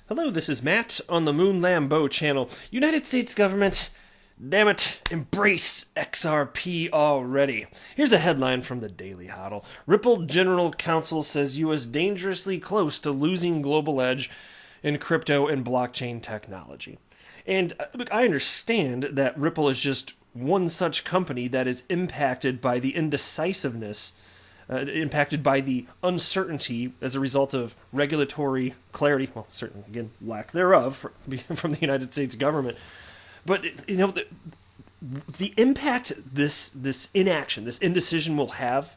Hello, this is Matt on the Moon Lambeau channel. United States government, damn it, embrace XRP already. Here's a headline from the Daily Hodl. Ripple General Counsel says U.S. dangerously close to losing global edge in crypto and blockchain technology. And look, I understand that Ripple is just one such company that is impacted by the indecisiveness impacted by the uncertainty as a result of regulatory clarity, well, certainly, again, lack thereof from the United States government. But, you know, the impact this inaction, this indecision will have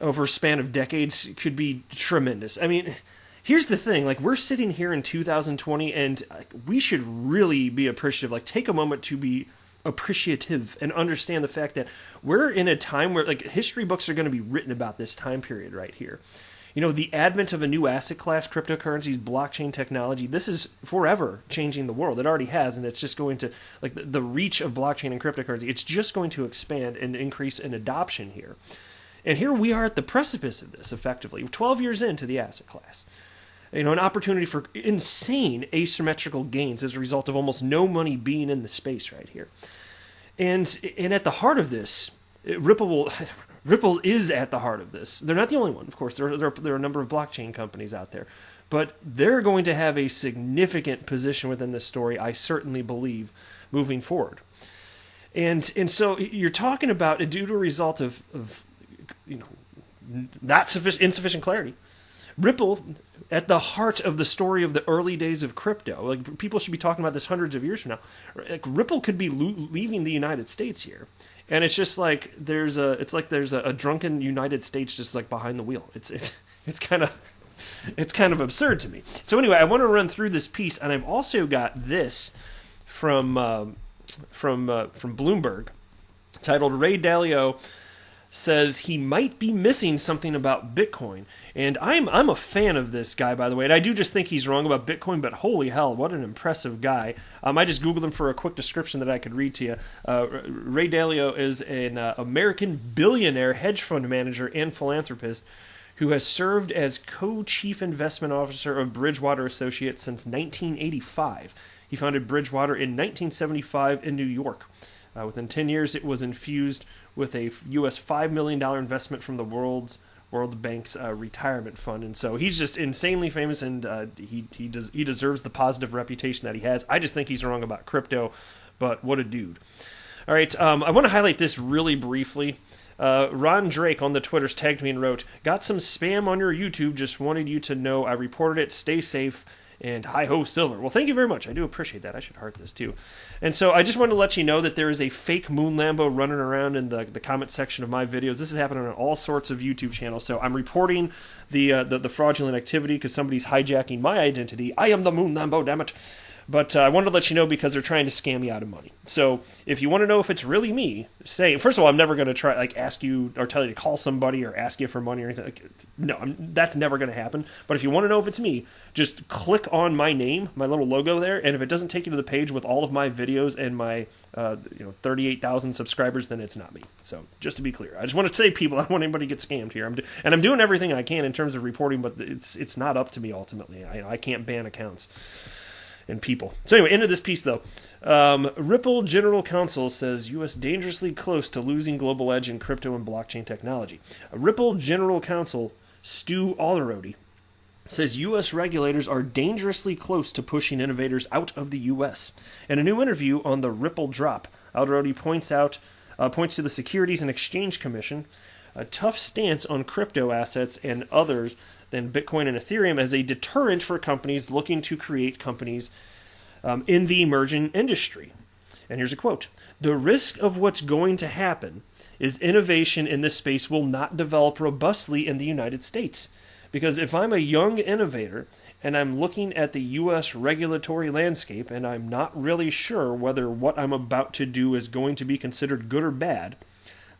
over a span of decades could be tremendous. I mean, here's the thing, like, we're sitting here in 2020, and we should really be appreciative, like, take a moment to be appreciative and understand the fact that we're in a time where, like, history books are going to be written about this time period right here. You know, the advent of a new asset class, cryptocurrencies, blockchain technology, this is forever changing the world. It already has, and it's just going to, like, the reach of blockchain and cryptocurrency, it's just going to expand and increase in adoption here. And here we are at the precipice of this, effectively, 12 years into the asset class. You know, an opportunity for insane asymmetrical gains as a result of almost no money being in the space right here. And at the heart of this, Ripple is at the heart of this. They're not the only one, of course. There are a number of blockchain companies out there. But they're going to have a significant position within this story, I certainly believe, moving forward. And so you're talking about, due to a result of you know, insufficient clarity, Ripple, at the heart of the story of the early days of crypto, like, people should be talking about this hundreds of years from now. Like, Ripple could be leaving the United States here, and it's just like there's a drunken United States just like behind the wheel. It's kind of absurd to me. So anyway, I want to run through this piece, and I've also got this from Bloomberg, titled "Ray Dalio says he might be missing something about Bitcoin." And I'm a fan of this guy, by the way, and I do just think he's wrong about Bitcoin, but holy hell, what an impressive guy. I just Googled him for a quick description that I could read to you. Ray Dalio is an American billionaire hedge fund manager and philanthropist who has served as co-chief investment officer of Bridgewater Associates since 1985. He founded Bridgewater in 1975 in New York. Within 10 years, it was infused with a U.S. $5 million investment from the World Bank's retirement fund. And so he's just insanely famous, and he deserves the positive reputation that he has. I just think he's wrong about crypto, but what a dude. All right, I want to highlight this really briefly. Ron Drake on the Twitters tagged me and wrote, "Got some spam on your YouTube, just wanted you to know I reported it, stay safe, and hi-ho silver." Well, thank you very much. I do appreciate that. I should heart this too. And so I just wanted to let you know that there is a fake Moon Lambo running around in the comment section of my videos. This is happening on all sorts of YouTube channels. So I'm reporting the fraudulent activity because somebody's hijacking my identity. I am the Moon Lambo, damn it. But I wanted to let you know because they're trying to scam me out of money. So if you want to know if it's really me, say, first of all, I'm never going to try, like, ask you or tell you to call somebody or ask you for money or anything. Like, no, that's never going to happen. But if you want to know if it's me, just click on my name, my little logo there, and if it doesn't take you to the page with all of my videos and my 38,000 subscribers, then it's not me. So just to be clear, I just want to say, people, I don't want anybody to get scammed here. I'm doing everything I can in terms of reporting, but it's not up to me ultimately. I can't ban accounts and people. So anyway, into this piece though. Ripple General Counsel says U.S. dangerously close to losing global edge in crypto and blockchain technology. Ripple General Counsel Stu Alrody says U.S. regulators are dangerously close to pushing innovators out of the U.S. In a new interview on the Ripple Drop, Alrody points to the Securities and Exchange Commission, a tough stance on crypto assets and others than Bitcoin and Ethereum as a deterrent for companies looking to create companies in the emerging industry. And here's a quote: "The risk of what's going to happen is innovation in this space will not develop robustly in the United States. Because if I'm a young innovator and I'm looking at the U.S. regulatory landscape and I'm not really sure whether what I'm about to do is going to be considered good or bad,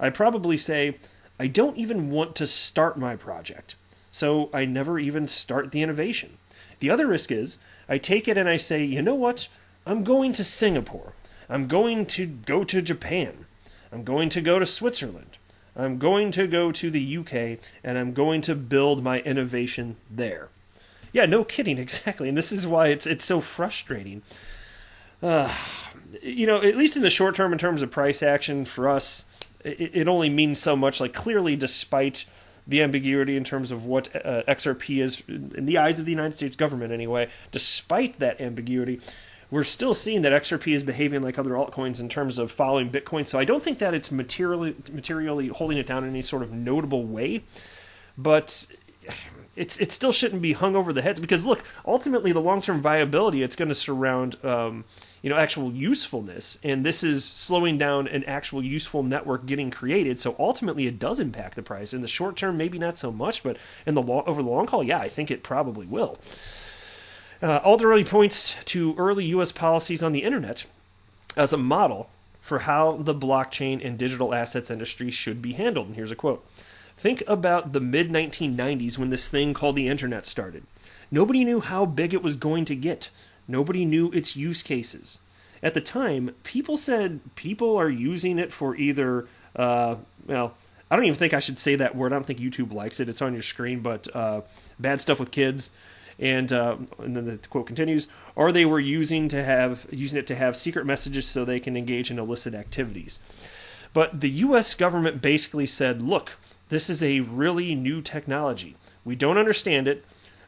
I probably say, I don't even want to start my project, so I never even start the innovation. The other risk is, I take it and I say, you know what, I'm going to Singapore, I'm going to go to Japan, I'm going to go to Switzerland, I'm going to go to the UK, and I'm going to build my innovation there. Yeah, no kidding, exactly. And this is why it's so frustrating. At least in the short term, in terms of price action for us, it only means so much. Like, clearly, despite the ambiguity in terms of what XRP is in the eyes of the United States government anyway, despite that ambiguity, we're still seeing that XRP is behaving like other altcoins in terms of following Bitcoin. So I don't think that it's materially holding it down in any sort of notable way, but it still shouldn't be hung over the heads, because look, ultimately the long-term viability, it's going to surround actual usefulness, and this is slowing down an actual useful network getting created. So ultimately it does impact the price. In the short term, maybe not so much, but over the long haul, yeah, I think it probably will. Alder points to early U.S. policies on the internet as a model for how the blockchain and digital assets industry should be handled. And here's a quote. Think about the mid-1990s when this thing called the internet started. Nobody knew how big it was going to get. Nobody knew its use cases. At the time, people said people are using it for either, I don't even think I should say that word. I don't think YouTube likes it. It's on your screen, but bad stuff with kids. And then the quote continues, or they were using it to have secret messages so they can engage in illicit activities. But the U.S. government basically said, look, this is a really new technology. We don't understand it,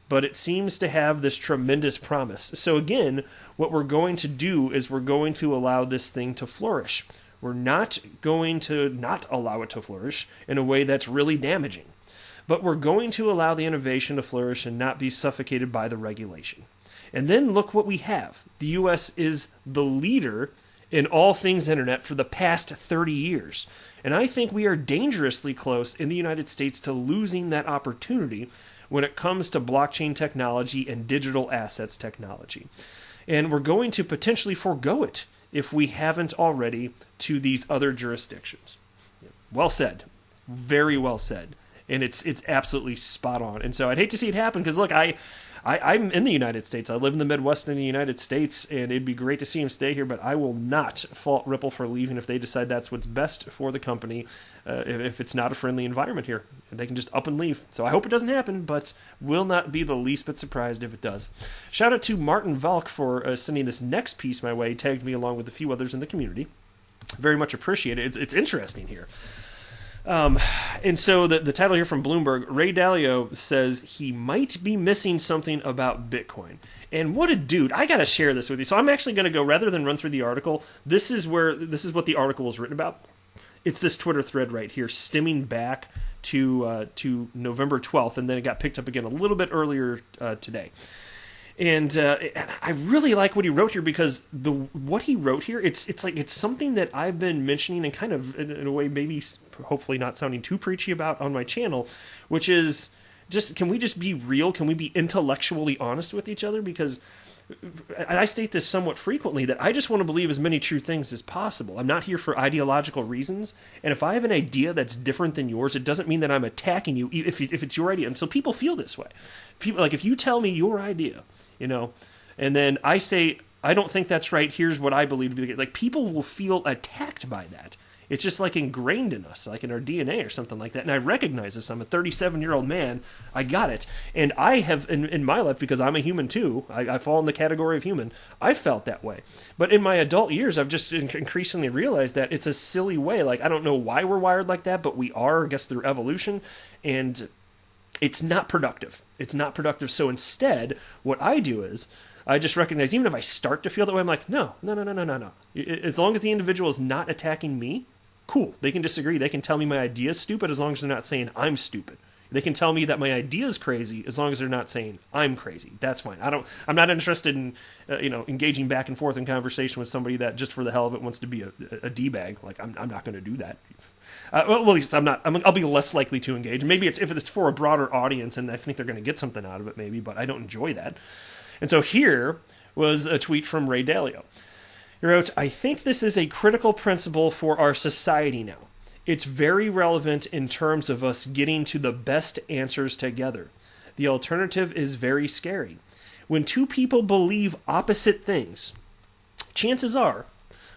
but it seems to have this tremendous promise. So again, what we're going to do is we're going to allow this thing to flourish. We're not going to not allow it to flourish in a way that's really damaging. But we're going to allow the innovation to flourish and not be suffocated by the regulation. And then look what we have. The U.S. is the leader in all things internet for the past 30 years. And I think we are dangerously close in the United States to losing that opportunity when it comes to blockchain technology and digital assets technology. And we're going to potentially forego it if we haven't already to these other jurisdictions. Well said. Very well said. And it's absolutely spot on. And so I'd hate to see it happen, because look, I'm in the United States. I live in the Midwest in the United States, and it'd be great to see him stay here, but I will not fault Ripple for leaving if they decide that's what's best for the company, if it's not a friendly environment here. They can just up and leave. So I hope it doesn't happen, but will not be the least bit surprised if it does. Shout out to Martin Valk for sending this next piece my way. He tagged me along with a few others in the community. Very much appreciated. It's interesting here. And so the title here from Bloomberg, Ray Dalio says he might be missing something about Bitcoin. And what a dude. I got to share this with you. So I'm actually going to go, rather than run through the article, this is what the article was written about. It's this Twitter thread right here, stemming back to November 12th, and then it got picked up again a little bit earlier today. And I really like what he wrote here, because what he wrote here, it's something that I've been mentioning and kind of in a way maybe hopefully not sounding too preachy about on my channel, which is just, can we just be real? Can we be intellectually honest with each other? Because I state this somewhat frequently, that I just want to believe as many true things as possible. I'm not here for ideological reasons, and if I have an idea that's different than yours, it doesn't mean that I'm attacking you if it's your idea. And so people feel this way. People, like, if you tell me your idea, and then I say, I don't think that's right, here's what I believe to be the case. Like, people will feel attacked by that. It's just like ingrained in us, like in our DNA or something like that. And I recognize this. I'm a 37-year-old man. I got it. And I have, in my life, because I'm a human too, I fall in the category of human, I felt that way. But in my adult years, I've just increasingly realized that it's a silly way. Like, I don't know why we're wired like that, but we are, I guess, through evolution. And it's not productive. It's not productive. So instead, what I do is I just recognize, even if I start to feel that way, I'm like, no. As long as the individual is not attacking me, cool. They can disagree. They can tell me my idea is stupid as long as they're not saying I'm stupid. They can tell me that my idea is crazy as long as they're not saying I'm crazy. That's fine. I'm not interested in engaging back and forth in conversation with somebody that just for the hell of it wants to be a D-bag. Like, I'm not going to do that. Well, at least I'm not. I'll be less likely to engage. Maybe if it's for a broader audience and I think they're going to get something out of it, maybe, but I don't enjoy that. And so here was a tweet from Ray Dalio. He wrote, I think this is a critical principle for our society now. It's very relevant in terms of us getting to the best answers together. The alternative is very scary. When two people believe opposite things, chances are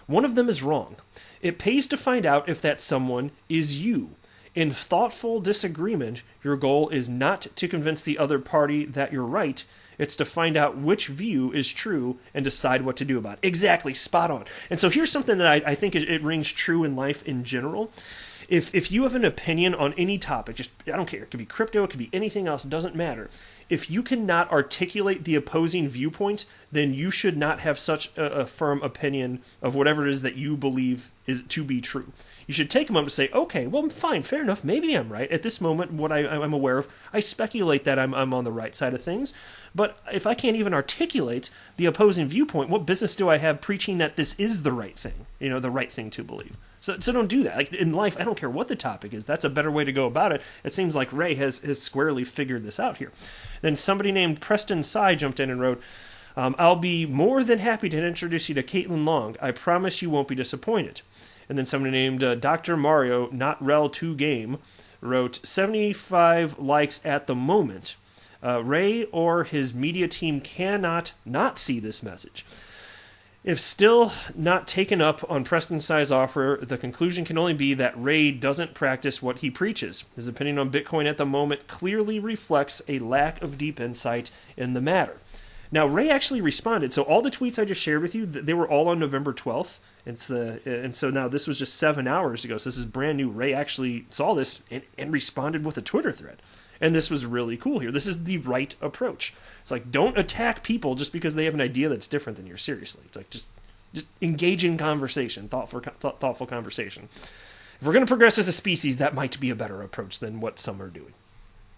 one of them is wrong. It pays to find out if that someone is you. In thoughtful disagreement, your goal is not to convince the other party that you're right. It's to find out which view is true and decide what to do about it. Exactly, spot on. And so here's something that I think it rings true in life in general. If you have an opinion on any topic, just I don't care, it could be crypto, it could be anything else, it doesn't matter. If you cannot articulate the opposing viewpoint, then you should not have such a firm opinion of whatever it is that you believe is to be true. You should take a moment to say, okay, well, fine, fair enough, maybe I'm right. At this moment, what I'm aware of, I speculate that I'm on the right side of things. But if I can't even articulate the opposing viewpoint, what business do I have preaching that this is the right thing, the right thing to believe? So don't do that. Like in life, I don't care what the topic is. That's a better way to go about it. It seems like Ray has squarely figured this out here. Then somebody named Preston Sy jumped in and wrote, I'll be more than happy to introduce you to Caitlin Long. I promise you won't be disappointed. And then somebody named Dr. Mario, not rel 2 game, wrote 75 likes at the moment. Ray or his media team cannot not see this message. If still not taken up on Preston Sy's offer, the conclusion can only be that Ray doesn't practice what he preaches. His opinion on Bitcoin at the moment clearly reflects a lack of deep insight in the matter. Now, Ray actually responded. So all the tweets I just shared with you, they were all on November 12th. And so now this was just 7 hours ago. So this is brand new. Ray actually saw this and responded with a Twitter thread. And this was really cool here. This is the right approach. It's like, don't attack people just because they have an idea that's different than yours. Seriously. It's like, just engage in conversation, thoughtful conversation. If we're going to progress as a species, that might be a better approach than what some are doing.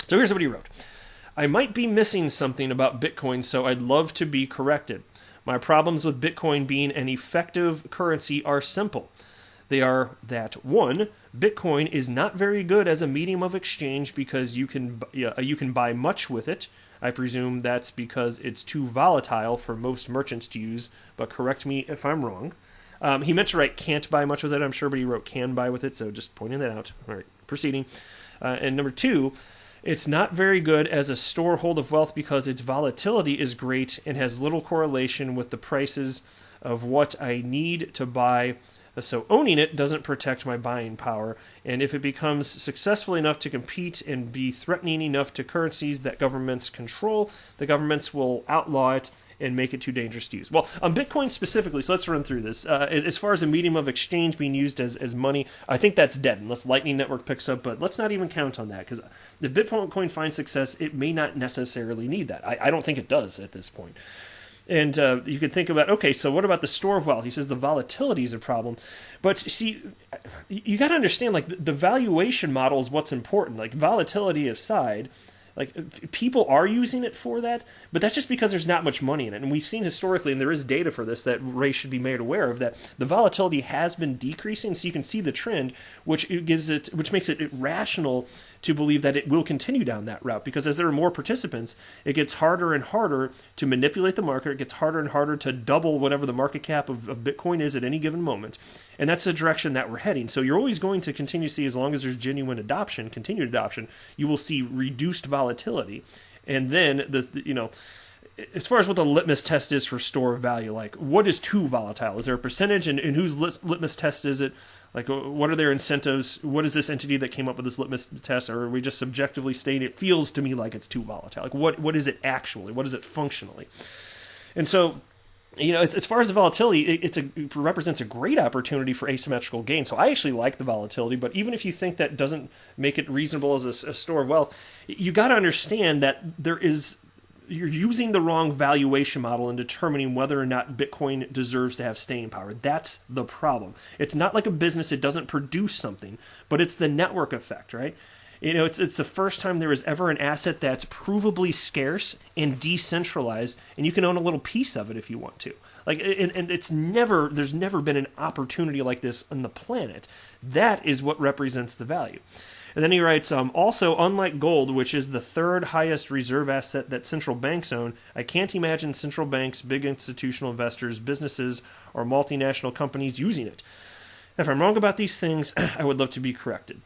So here's what he wrote. I might be missing something about Bitcoin, so I'd love to be corrected. My problems with Bitcoin being an effective currency are simple. They are that, 1, Bitcoin is not very good as a medium of exchange because you can buy much with it. I presume that's because it's too volatile for most merchants to use, but correct me if I'm wrong. He meant to write can't buy much with it, I'm sure, but he wrote can buy with it, so just pointing that out. All right, proceeding. And number 2, it's not very good as a storehold of wealth because its volatility is great and has little correlation with the prices of what I need to buy. So owning it doesn't protect my buying power, and if it becomes successful enough to compete and be threatening enough to currencies that governments control, the governments will outlaw it and make it too dangerous to use. Well, on Bitcoin specifically, so let's run through this. As far as a medium of exchange being used as money, I think that's dead unless Lightning Network picks up, but let's not even count on that, because if Bitcoin finds success, it may not necessarily need that. I don't think it does at this point. And you could think about, okay, so what about the store of wealth? He says the volatility is a problem. But see, you got to understand, like, the valuation model is what's important. Like, volatility aside, like, people are using it for that, but that's just because there's not much money in it. And we've seen historically, and there is data for this that Ray should be made aware of, that the volatility has been decreasing. So you can see the trend, which makes it rational to believe that it will continue down that route, because as there are more participants, it gets harder and harder to manipulate the market. It gets harder and harder to double whatever the market cap of Bitcoin is at any given moment. And that's the direction that we're heading. So you're always going to continue to see, as long as there's genuine adoption, continued adoption, you will see reduced volatility. And then, as far as what the litmus test is for store of value, like, what is too volatile? Is there a percentage, and whose litmus test is it? Like, what are their incentives? What is this entity that came up with this litmus test? Or are we just subjectively stating it feels to me like it's too volatile? Like, what is it actually? What is it functionally? And so, as far as the volatility, it represents a great opportunity for asymmetrical gain. So I actually like the volatility, but even if you think that doesn't make it reasonable as a store of wealth, you got to understand that you're using the wrong valuation model in determining whether or not Bitcoin deserves to have staying power. That's the problem. It's not like a business. It doesn't produce something, but it's the network effect, right? It's the first time there is ever an asset that's provably scarce and decentralized, and you can own a little piece of it if you want to. Like, and there's never been an opportunity like this on the planet. That is what represents the value. And then he writes, also, unlike gold, which is the third highest reserve asset that central banks own, I can't imagine central banks, big institutional investors, businesses, or multinational companies using it. If I'm wrong about these things, I would love to be corrected.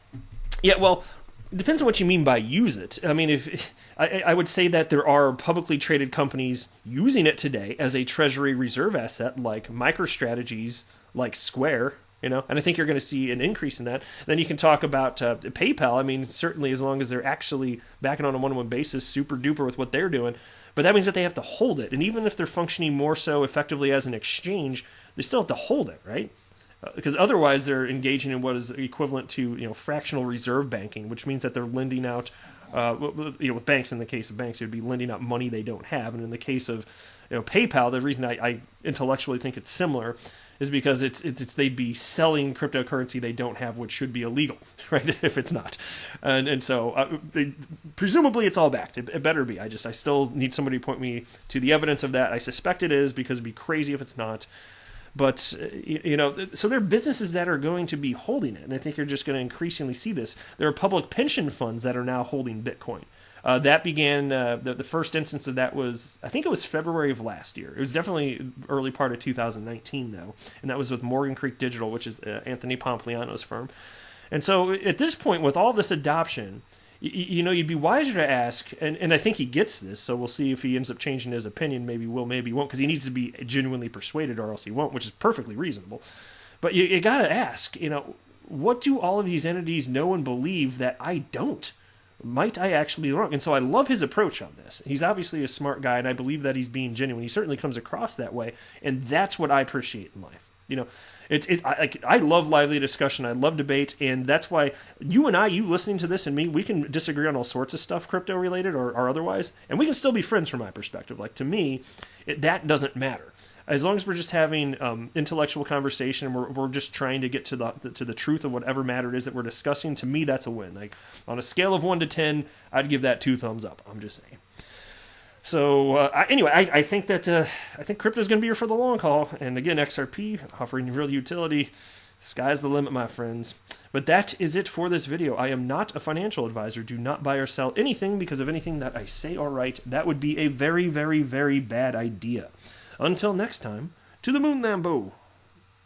Yeah, well, it depends on what you mean by use it. I mean, I would say that there are publicly traded companies using it today as a treasury reserve asset, like MicroStrategy's, like Square, And I think you're going to see an increase in that. Then you can talk about PayPal. I mean, certainly as long as they're actually backing on a one-on-one basis, super duper with what they're doing. But that means that they have to hold it. And even if they're functioning more so effectively as an exchange, they still have to hold it, right? Because otherwise they're engaging in what is equivalent to fractional reserve banking, which means that they're lending out, with banks, in the case of banks, it would be lending out money they don't have. And in the case of PayPal, the reason I intellectually think it's similar is because it's they'd be selling cryptocurrency they don't have, which should be illegal, right? If it's not, and so presumably it's all backed. It better be. I still need somebody to point me to the evidence of that. I suspect it is, because it'd be crazy if it's not. But so there are businesses that are going to be holding it, and I think you're just going to increasingly see this. There are public pension funds that are now holding Bitcoin. That began, the first instance of that was, I think it was February of last year. It was definitely early part of 2019, though. And that was with Morgan Creek Digital, which is Anthony Pompliano's firm. And so at this point, with all this adoption, you'd be wiser to ask, and I think he gets this, so we'll see if he ends up changing his opinion. Maybe will, maybe won't, because he needs to be genuinely persuaded or else he won't, which is perfectly reasonable. But you got to ask, what do all of these entities know and believe that I don't? Might I actually be wrong? And so I love his approach on this. He's obviously a smart guy, and I believe that he's being genuine. He certainly comes across that way, and that's what I appreciate in life. I love lively discussion. I love debate, and that's why you listening to this and me, we can disagree on all sorts of stuff, crypto related or otherwise, and we can still be friends from my perspective. Like, to me, that doesn't matter. As long as we're just having intellectual conversation and we're just trying to get to the truth of whatever matter it is that we're discussing, to me, that's a win. Like, on a scale of 1 to 10, I'd give that 2 thumbs up. I'm just saying. So anyway, I think crypto is going to be here for the long haul. And again, XRP offering real utility. Sky's the limit, my friends. But that is it for this video. I am not a financial advisor. Do not buy or sell anything because of anything that I say or write. That would be a very, very, very bad idea. Until next time, to the moon, Lambo.